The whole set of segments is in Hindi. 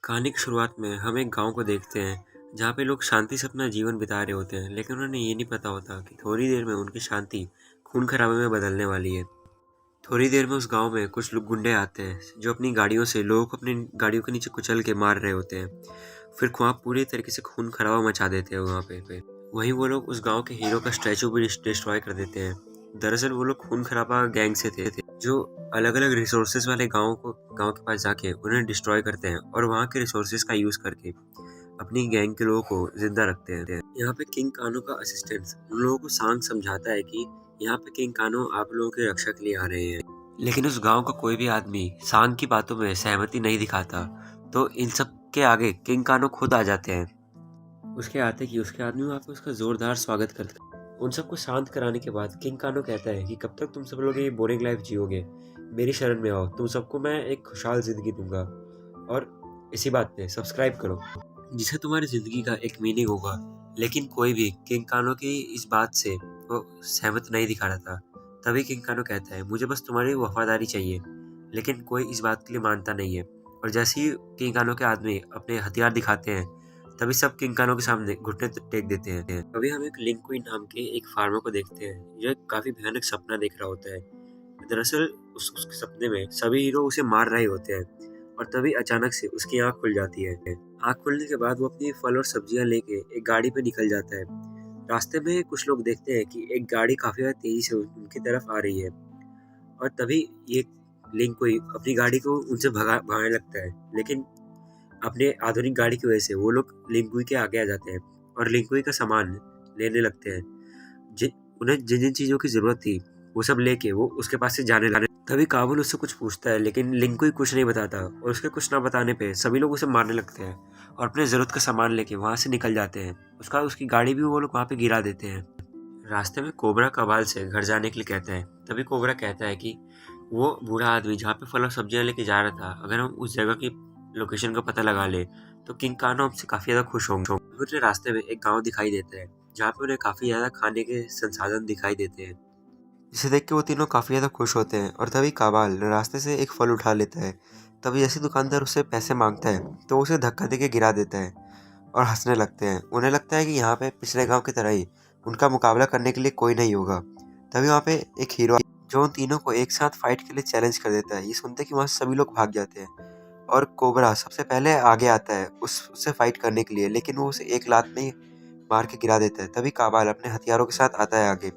कहानी की शुरुआत में हम एक गांव को देखते हैं जहाँ पे लोग शांति से अपना जीवन बिता रहे होते हैं, लेकिन उन्हें ये नहीं पता होता कि थोड़ी देर में उनकी शांति खून खराबे में बदलने वाली है। थोड़ी देर में उस गांव में कुछ लोग गुंडे आते हैं जो अपनी गाड़ियों से लोगों को अपनी गाड़ियों के नीचे कुचल के मार रहे होते हैं। फिर वहाँ पूरी तरीके से खून खराबा मचा देते हैं वहाँ पे। वहीं वो लोग उस गांव के हीरो का स्टैचू भी डिस्ट्रॉय कर देते हैं। दरअसल वो लोग खून खराबा गैंग से थे जो अलग अलग रिसोर्सेज वाले गांव के पास जाके उन्हें डिस्ट्रॉय करते हैं और वहाँ के रिसोर्सेज का यूज करके अपनी गैंग के लोगों को जिंदा रखते हैं। यहाँ पे किंग कानो का असिस्टेंट उन लोगों को सांग समझाता है कि यहाँ पे किंग कानो आप लोगों की रक्षा के लिए आ रहे हैं, लेकिन उस गांव का कोई भी आदमी सांग की बातों में सहमति नहीं दिखाता। तो इन सब के आगे किंग कानो खुद आ जाते हैं। उसके आते कि उसके आदमी वहाँ पे उसका जोरदार स्वागत करते हैं। उन सबको शांत कराने के बाद किंग कानो कहता है कि कब तक तुम सब लोग ये बोरिंग लाइफ जियोगे, मेरी शरण में आओ, तुम सबको मैं एक खुशहाल जिंदगी दूंगा और इसी बात पे सब्सक्राइब करो जिसे तुम्हारी जिंदगी का एक मीनिंग होगा। लेकिन कोई भी किंग कानो की इस बात से वो सहमत नहीं दिखा रहा था। तभी किंग कानो कहता है मुझे बस तुम्हारी वफादारी चाहिए, लेकिन कोई इस बात के लिए मानता नहीं है। और जैसे ही किंग कानो के आदमी अपने हथियार दिखाते हैं तभी सब किंग कानो के सामने घुटने टेक देते हैं। तभी हम एक लिंक्विन नाम के एक फार्मर को देखते हैं जो एक काफी भयानक सपना देख रहा होता है। दरअसल उसके सपने में सभी हीरो उसे मार रहे होते हैं और तभी अचानक से उसकी आंख खुल जाती है। आंख खुलने के बाद वो अपनी फल और सब्जियां लेके एक गाड़ी पे निकल जाता है। रास्ते में कुछ लोग देखते हैं कि एक गाड़ी काफी ज्यादा तेजी से उनकी तरफ आ रही है और तभी ये लिंक कोई अपनी गाड़ी को उनसे भगाने लगता है, लेकिन अपने आधुनिक गाड़ी की वजह से वो लोग लिंकुई के आगे आ जाते हैं और लिंकुई का सामान लेने लगते हैं। उन्हें जिन जिन चीजों की जरूरत थी वो सब लेके वो उसके पास से जाने लगे। तभी काबुल उससे कुछ पूछता है, लेकिन लिंकुई कुछ नहीं बताता और उसके कुछ ना बताने पे सभी लोग उसे मारने लगते हैं और अपने जरूरत का सामान लेके वहां से निकल जाते हैं। उसकी गाड़ी भी वो लोग वहां पे गिरा देते हैं। रास्ते में कोबरा कबाल से घर जाने के लिए कहता है। तभी कोबरा कहता है कि वो बूढ़ा आदमी जहाँ पे फल और सब्जियां लेके जा रहा था, अगर हम उस जगह की लोकेशन का पता लगा ले तो किंग कानो हमसे काफी ज्यादा खुश होंगे। उन्हें रास्ते में एक गांव दिखाई देता है जहाँ पे उन्हें काफी ज्यादा खाने के संसाधन दिखाई देते हैं, जिसे देख के वो तीनों काफी ज्यादा खुश होते हैं। और तभी काबाल रास्ते से एक फल उठा लेता है। तभी जैसे दुकानदार उससे पैसे मांगता है तो उसे धक्का देके गिरा देता है और हंसने लगते हैं। उन्हें लगता है कि यहाँ पे पिछले गांव की तरह ही उनका मुकाबला करने के लिए कोई नहीं होगा। तभी वहाँ पे एक हीरो जो उन तीनों को एक साथ फाइट के लिए चैलेंज कर देता है। ये सुनते कि वहाँ से सभी लोग भाग जाते हैं और कोबरा सबसे पहले आगे आता है उससे फाइट करने के लिए, लेकिन वो उसे एक लात में ही मार के गिरा देता है। तभी काबाल अपने हथियारों के साथ आता है आगे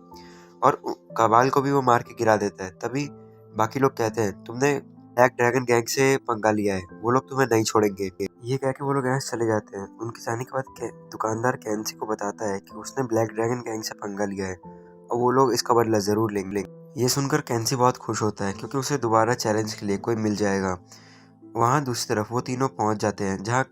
और काबाल को भी वो मार के गिरा देता है। तभी बाकी लोग कहते हैं तुमने ब्लैक ड्रैगन गैंग से पंगा लिया है, वो लोग तुम्हें नहीं छोड़ेंगे। ये कह के वो लोग यहाँ से चले जाते हैं। उनके जाने के बाद दुकानदार कैंसी को बताता है कि उसने ब्लैक ड्रैगन गैंग से पंगा लिया है और वो लोग इसका बदला जरूर लेंगे। ये सुनकर कैंसी बहुत खुश होता है क्योंकि उसे दोबारा चैलेंज के लिए कोई मिल जाएगा। वहाँ दूसरी तरफ वो तीनों पहुंच जाते हैं जहाँ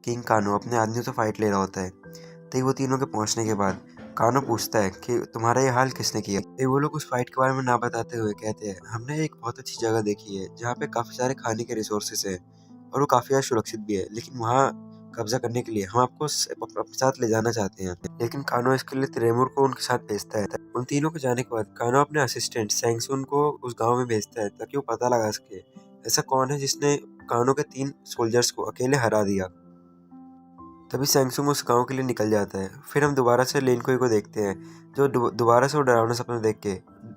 किंग कानो अपने आदमियों से फाइट ले रहा होता है। तभी वो तीनों के पहुंचने के बाद कानो पूछता है कि तुम्हारा ये हाल किसने किया। वो लोग उस फाइट के बारे में ना बताते हुए कहते हैं हमने एक बहुत अच्छी जगह देखी है जहाँ पे काफी सारे खाने के रिसोर्सेस हैं और वो काफी ज्यादा सुरक्षित भी है, लेकिन वहाँ कब्जा करने के लिए हम आपको अपने साथ ले जाना चाहते हैं। लेकिन कानो इसके लिए त्रेमुर को उनके साथ भेजता है। उन तीनों के जाने के बाद कानो अपने असिस्टेंट सैंगसुन को उस गांव में भेजता है ताकि वो पता लगा सके ऐसा कौन है जिसने कानो के 3 सोल्जर्स को अकेले हरा दिया। तभी सैमसंग उस गांव के लिए निकल जाता है। फिर हम दोबारा से लिंकुई को देखते हैं जो दोबारा से वो डरावना सपना देख के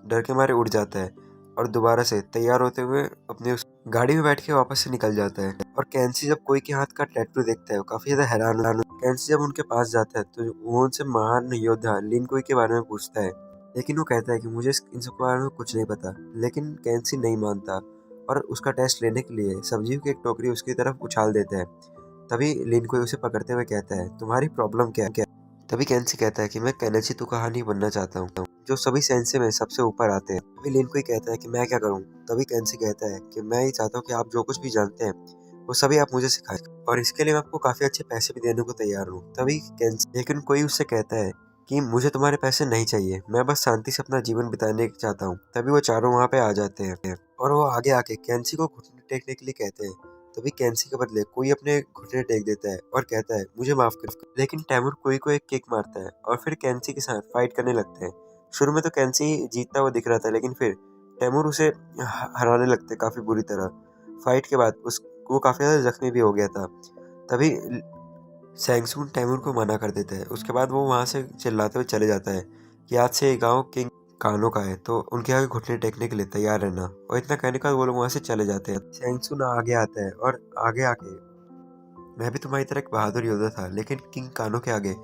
डर के मारे उड़ जाता है और दोबारा से तैयार होते हुए अपनी उस गाड़ी में बैठ के वापस से निकल जाता है। और कैंसी जब कोई के हाथ का टैटू देखता है वो काफी ज्यादा हैरान होता है। कैंसी जब उनके पास जाता है तो वो उनसे महान योद्धा लिंकुई के बारे में पूछता है, लेकिन वो कहता है कि मुझे इन सब के बारे में कुछ नहीं पता। लेकिन कैंसी नहीं मानता और उसका टेस्ट लेने के लिए सब्जियों की एक टोकरी उसकी तरफ उछाल देता है। तभी लिंकुई उसे पकड़ते हुए कहता है तुम्हारी प्रॉब्लम क्या है। तभी कैंसी कहता है कि मैं केनेची तुकाहानी बनना चाहता हूँ जो सभी सेंसे में सबसे ऊपर आते हैं। तभी लिंकुई कहता है कि मैं क्या करूँ। तभी कैंसी कहता है कि मैं ही चाहता हूँ कि आप जो कुछ भी जानते हैं वो सभी आप मुझे सिखाएं और इसके लिए मैं आपको काफी अच्छे पैसे भी देने को तैयार हूँ। तभी कैंसी लेकिन कोई उससे कहता है कि मुझे तुम्हारे पैसे नहीं चाहिए, मैं बस शांति से अपना जीवन बिताने चाहता हूँ। तभी वो चारों वहाँ पे आ जाते हैं और वो आगे आके कैंसी को घुटने टेकने के लिए कहते हैं। तभी कैंसी के बदले कोई अपने घुटने टेक देता है और कहता है मुझे माफ कर। लेकिन टैमूर कोई को एक किक मारता है और फिर कैंसी के साथ फाइट करने लगते हैं। शुरू में तो कैंसी जीतता हुआ दिख रहा था, लेकिन फिर टैमूर उसे हराने लगते काफी बुरी तरह। फाइट के बाद वो काफी ज्यादा जख्मी भी हो गया था। तभी सैंगसून तैमूर को मना कर देता है। उसके बाद वो वहाँ से चिल्लाते हुए चले जाता है कि आज से ये गाँव किंग कानो का है, तो उनके आगे घुटने टेकने के लिए तैयार रहना। और इतना कहने के बाद वो लोग वहाँ से चले जाते हैं। सैंगसून आगे आता है और आगे आके, मैं भी तुम्हारी तरह एक बहादुर योद्धा था, लेकिन किंग कानो के आगे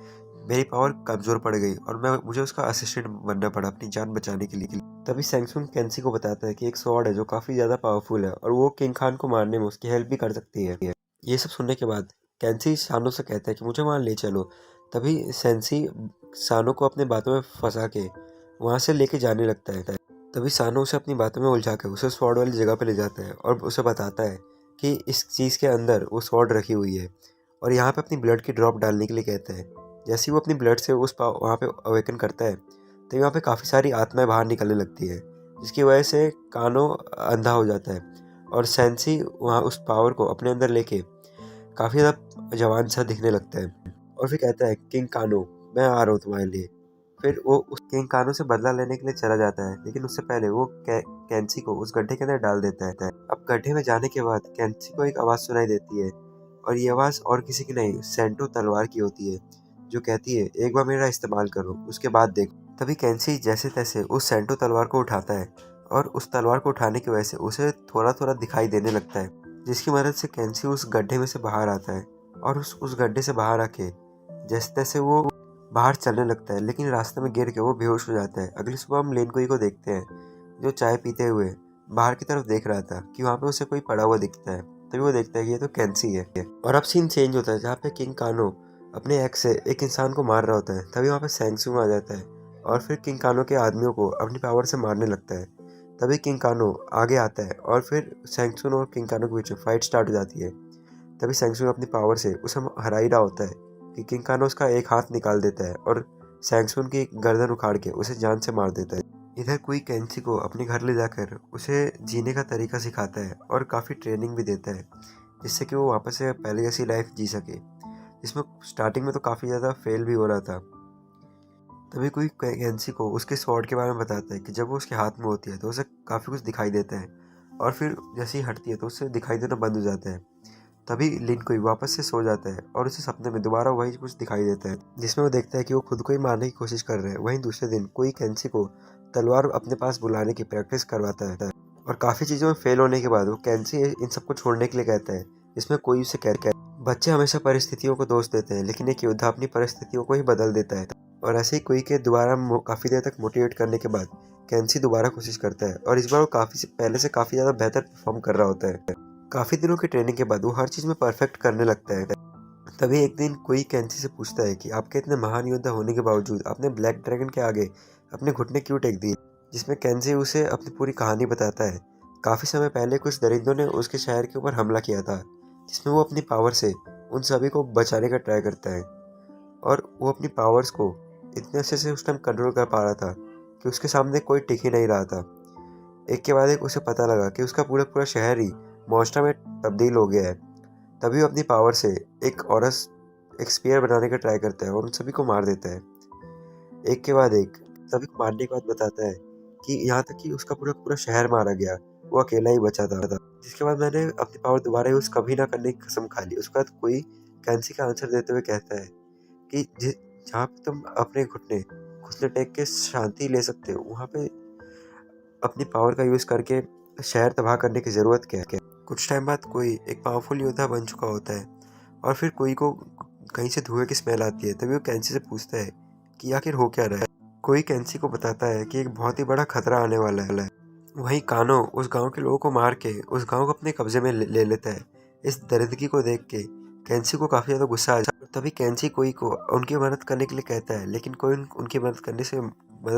मेरी पावर कमजोर पड़ गई और मुझे उसका असिस्टेंट बनना पड़ा अपनी जान बचाने के लिए। तभी सैंगसून केंसी को बताता है कि एक स्वॉर्ड है जो काफी ज्यादा पावरफुल है और वो किंग खान को मारने में उसकी हेल्प भी कर सकती है। ये सब सुनने के बाद केंसी सानो से कहता है कि मुझे वहाँ ले चलो। तभी सेंसी सानो को अपने बातों में फंसा के वहाँ से लेके जाने लगता है। तभी सानो उसे अपनी बातों में उलझा के उसे स्वॉर्ड वाली जगह पे ले जाता है और उसे बताता है कि इस चीज़ के अंदर वो स्वॉर्ड रखी हुई है और यहाँ पे अपनी ब्लड की ड्रॉप डालने के लिए कहता है। जैसे ही वो अपनी ब्लड से वहाँ पे अवेकन करता है तो यहाँ पे काफ़ी सारी आत्माएं बाहर निकलने लगती है, जिसकी वजह से कानो अंधा हो जाता है और सेंसी वहाँ उस पावर को अपने अंदर लेके काफ़ी ज़्यादा जवान सा दिखने लगता है और फिर कहता है किंग कानो मैं आ रहा हूँ तुम्हारे लिए। फिर वो उस किंग कानो से बदला लेने के लिए चला जाता है, लेकिन उससे पहले वो कैंसी को उस गड्ढे के अंदर डाल देता है। अब गड्ढे में जाने के बाद कैंसी को एक आवाज़ सुनाई देती है और ये आवाज़ और किसी की नहीं, सेंटो तलवार की होती है, जो कहती है एक बार मेरा इस्तेमाल करो उसके बाद देखो। तभी कैंसी जैसे तैसे उस सेंटो तलवार को उठाता है और उस तलवार को उठाने की वजह से उसे थोड़ा थोड़ा दिखाई देने लगता है, जिसकी मदद से कैंसी उस गड्ढे में से बाहर आता है और उस गड्ढे से बाहर आके जैसे तैसे वो बाहर चलने लगता है, लेकिन रास्ते में गिर के वो बेहोश हो जाता है। अगली सुबह हम लेनकोई को देखते हैं जो चाय पीते हुए बाहर की तरफ देख रहा था कि वहाँ पे उसे कोई पड़ा हुआ दिखता है। तभी वो देखता है कि ये तो कैंसी है। और अब सीन चेंज होता है जहाँ पे किंग कानो अपने एक्स से एक इंसान को मार रहा होता है। तभी वहाँ पे सैंगसूंग आ जाता है और फिर किंग कानो के आदमियों को अपनी पावर से मारने लगता है। तभी किंग कानो आगे आता है और फिर सैंगसून और किंग कानो के बीच में फाइट स्टार्ट हो जाती है। तभी सैंगसून अपनी पावर से उसे हरा ही रहा होता है कि किंग कानो उसका एक हाथ निकाल देता है और सैंगसून की गर्दन उखाड़ के उसे जान से मार देता है। इधर कोई कैंसी को अपने घर ले जाकर उसे जीने का तरीका सिखाता है और काफ़ी ट्रेनिंग भी देता है, जिससे कि वो वापस से पहले जैसी लाइफ जी सके, जिसमें स्टार्टिंग में तो काफ़ी ज़्यादा फेल भी हो रहा था। तभी कोई कैंसी को उसके स्वॉर्ड के बारे में बताता है कि जब वो उसके हाथ में होती है तो उसे काफ़ी कुछ दिखाई देता है और फिर जैसे ही हटती है तो उसे दिखाई देना बंद हो जाता है। तभी लिन कोई वापस से सो जाता है और उसे सपने में दोबारा वही कुछ दिखाई देता है, जिसमें वो देखता है कि वो खुद को ही मारने की कोशिश कर रहे हैं। वहीं दूसरे दिन कोई कैंसी को तलवार अपने पास बुलाने की प्रैक्टिस करवाता है और काफ़ी चीज़ों में फेल होने के बाद वो कैंसी इन सबको छोड़ने के लिए कहता है, जिसमें कोई उसे कहता है बच्चे हमेशा परिस्थितियों को दोष देते हैं, लेकिन एक योद्धा अपनी परिस्थितियों को ही बदल देता है। और ऐसे ही कोई के दोबारा काफ़ी देर तक मोटिवेट करने के बाद कैंसी दोबारा कोशिश करता है और इस बार वो पहले से काफ़ी ज़्यादा बेहतर परफॉर्म कर रहा होता है। काफ़ी दिनों की ट्रेनिंग के बाद वो हर चीज़ में परफेक्ट करने लगता है। तभी एक दिन कोई कैंसी से पूछता है कि आपके इतने महान योद्धा होने के बावजूद आपने ब्लैक ड्रैगन के आगे अपने घुटने क्यों टेक दिए, जिसमें कैंसी उसे अपनी पूरी कहानी बताता है। काफ़ी समय पहले कुछ दरिंदों ने उसके शहर के ऊपर हमला किया था, जिसमें वो अपनी पावर से उन सभी को बचाने का ट्राई करता है और वो अपनी पावर्स को इतने अच्छे से उस टाइम कंट्रोल कर पा रहा था कि उसके सामने कोई टिक ही नहीं रहा था। एक के बाद एक उसे पता लगा कि उसका पूरा पूरा शहर ही मॉन्स्टर में तब्दील हो गया है। तभी वो अपनी पावर से एक स्पीयर बनाने का ट्राई करता है और उन सभी को मार देता है एक के बाद एक। सभी को मारने के बाद बताता है कि यहाँ तक कि उसका पूरा पूरा शहर मारा गया, वो अकेला ही बचा था। जिसके बाद मैंने अपनी पावर दोबारा यूज कभी ना करने की कसम खा ली। उसके बाद कोई कैंसी का आंसर देते हुए कहता है कि जहाँ पे तुम अपने घुटने घुटने टेक के शांति ले सकते हो, वहाँ पे अपनी पावर का यूज करके शहर तबाह करने की जरूरत क्या है। कुछ टाइम बाद कोई एक पावरफुल योद्धा बन चुका होता है और फिर कोई को कहीं से धुएं की स्मेल आती है। तभी वो कैंसी से पूछता है कि आखिर हो क्या रहा है। कोई कैंसी को बताता है कि एक बहुत ही बड़ा खतरा आने वाला है। वहीं कानो उस गांव के लोगों को मार के उस गांव को अपने कब्जे में ले लेता है। इस दरिद्रगी को देख के कैंसी को काफी ज्यादा गुस्सा आ जाता है। तभी कैंसी कोई को उनकी मदद करने के लिए कहता है, लेकिन कोई उनकी मदद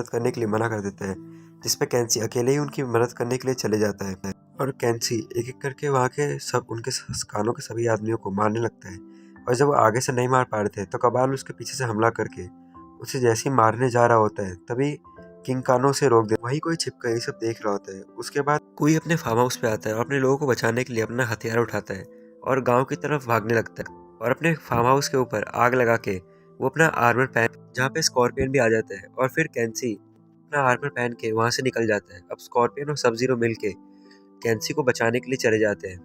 करने के लिए मना कर देता है, जिसपे कैंसी अकेले ही उनकी मदद करने के लिए चले जाता है और कैंसी एक एक करके वहाँ के सब उनके कानों के सभी आदमियों को मारने लगता है। और जब वो आगे से नहीं मार पा रहे थे तो कबाल उसके पीछे से हमला करके उसे जैसे ही मारने जा रहा होता है, तभी किंग कानो से रोक दे। वहीं कोई छिपकर ये सब देख रहा होता है। उसके बाद कोई अपने फार्म हाउस पे आता है और अपने लोगों को बचाने के लिए अपना हथियार उठाता है और गांव की तरफ भागने लगता है और अपने फार्म हाउस के ऊपर आग लगा के वो अपना आर्मर पहन, जहाँ पे स्कॉर्पियन भी आ जाता है और फिर कैंसी अपना आर्मर पहन के वहां से निकल जाता है। अब स्कॉर्पियन और सब जीरो मिलके कैंसी को बचाने के लिए चले जाते हैं।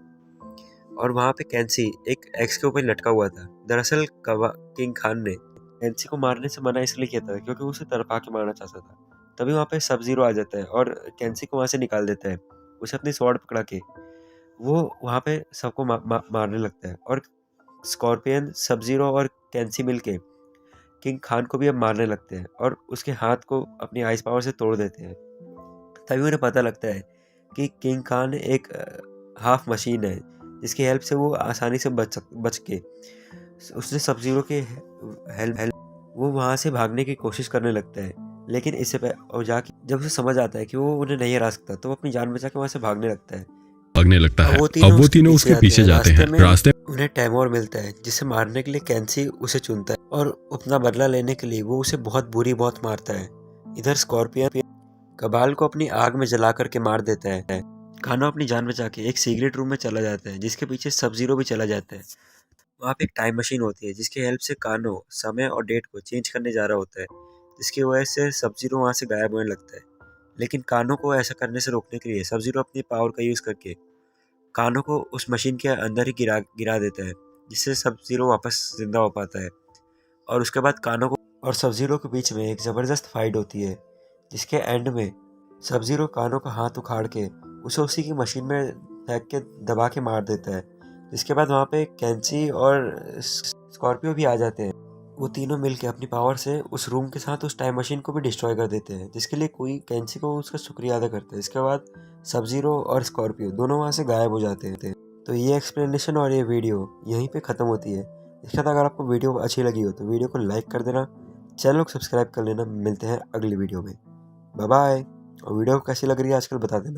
और वहाँ पे कैंसी एक एक्स के ऊपर लटका हुआ था। दरअसल किंग खान ने कैंसी को मारने से मना इसलिए किया था क्योंकि उसे तड़पा के मारना चाहता था। तभी वहाँ पे सब ज़ीरो आ जाता है और कैंसी को वहाँ से निकाल देता है। उसे अपनी स्वॉर्ड पकड़ा के वो वहाँ पे सबको मारने लगता है और स्कॉर्पियन, सब ज़ीरो और कैंसी मिलके किंग खान को भी अब मारने लगते हैं और उसके हाथ को अपनी आइस पावर से तोड़ देते हैं। तभी उन्हें पता लगता है कि किंग खान एक हाफ मशीन है जिसकी हेल्प से वो आसानी से बच के उसने सब ज़ीरो के हेल्प वो वहाँ से भागने की कोशिश करने लगता है। लेकिन और जाके जब उसे समझ आता है कि वो उन्हें नहीं हरा सकता तो वो अपनी जान बचा के वहाँ से भागने लगता है। अब वो तीनों उसके पीछे जाते हैं। रास्ते में उन्हें टैमोर मिलता है जिसे मारने के लिए कैंसी उसे चुनता है और अपना बदला लेने के लिए वो उसे बहुत बहुत मारता है। इधर स्कॉर्पियन कबाल को अपनी आग में जला करके मार देता है। कानो अपनी जान बचा के एक सीक्रेट रूम में चला जाता है जिसके पीछे सब ज़ीरो भी चला जाता है। वहाँ पे एक टाइम मशीन होती है जिसकी हेल्प से कानो समय और डेट को चेंज करने जा रहा होता है, जिसकी वजह से सब ज़ीरो वहाँ से गायब होने लगता है। लेकिन कानो को ऐसा करने से रोकने के लिए सब ज़ीरो अपनी पावर का यूज़ करके कानो को उस मशीन के अंदर ही गिरा देता है, जिससे सब ज़ीरो वापस जिंदा हो पाता है। और उसके बाद कानो को और सब ज़ीरो के बीच में एक ज़बरदस्त फाइट होती है जिसके एंड में सब ज़ीरो कानो का हाथ उखाड़ के उसे उसी की मशीन में फेंक के दबा के मार देता है। जिसके बाद वहाँ पे कैंची और स्कॉर्पियो भी आ जाते हैं। वो तीनों मिलके अपनी पावर से उस रूम के साथ उस टाइम मशीन को भी डिस्ट्रॉय कर देते हैं, जिसके लिए कोई कैंची को उसका शुक्रिया अदा करता है। इसके बाद सब ज़ीरो और स्कॉर्पियो दोनों वहाँ से गायब हो जाते हैं। तो ये एक्सप्लेनेशन और ये वीडियो यहीं पे ख़त्म होती है। इसके बाद अगर आपको वीडियो अच्छी लगी हो तो वीडियो को लाइक कर देना, चैनल को सब्सक्राइब कर लेना। मिलते हैं अगली वीडियो में। Bye bye. और वीडियो कैसी लग रही है आजकल बता देना।